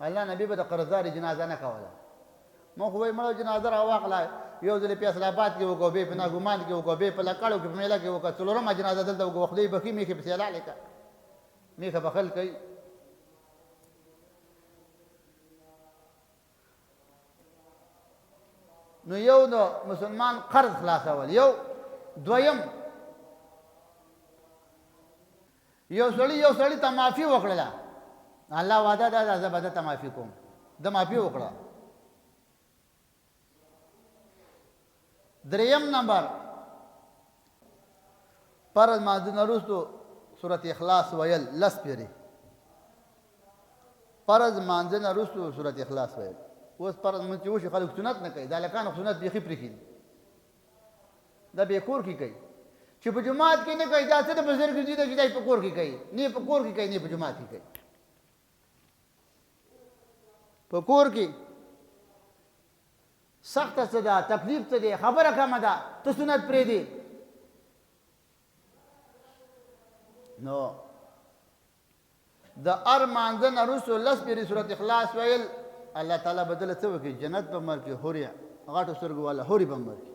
الله نبی به د قرضداري جنازه نه کوله. موږ خو وایي مړو جنازه راواخله، یو ځل یې په فیصل آباد کې وکړو، بیا په ناګومان کې وکړو، بیا په لکړو کې په میله کې وکړه، څلورمه جنازه دلته وکړو. خدای بخي میخې پسې لاړې که میخه بخل کوي. نو یو د مسلمان قرض خلاصول، یو دویم یو سړي ته معافي وکړله، الله وعده ده زه به ده ته معافي کوم، ده معافي وکړه. دریم نمبر فرض مانځه نه وروستو سورت اخلاص ویل 10 پیرې، فرض مانځه نه وروستو سورت اخلاص ویل. اوس فرض مونځ چې وشي خلک سنت نه کوي، دا هلکانو سنت بیخي پرېښي دي، دا بې کور کې کوي. چې په جومات کې نه کوي دا څه د بزرګ دي چې دا په کور کې کوي، نه په کور کې کوي نه په جومات کې کوي. په کور کې سخته څه ده، تکلیف څه دی، خبره کمه ده، ته سنت پرېږدې. نو د هر مانځه نه وروستو 10 پیرې سورت اخلاص ویل، الله تعالی به دله څه وکړي؟ جنت به ورکړي، حورې غټو سترګو والا حورې به ورکړي.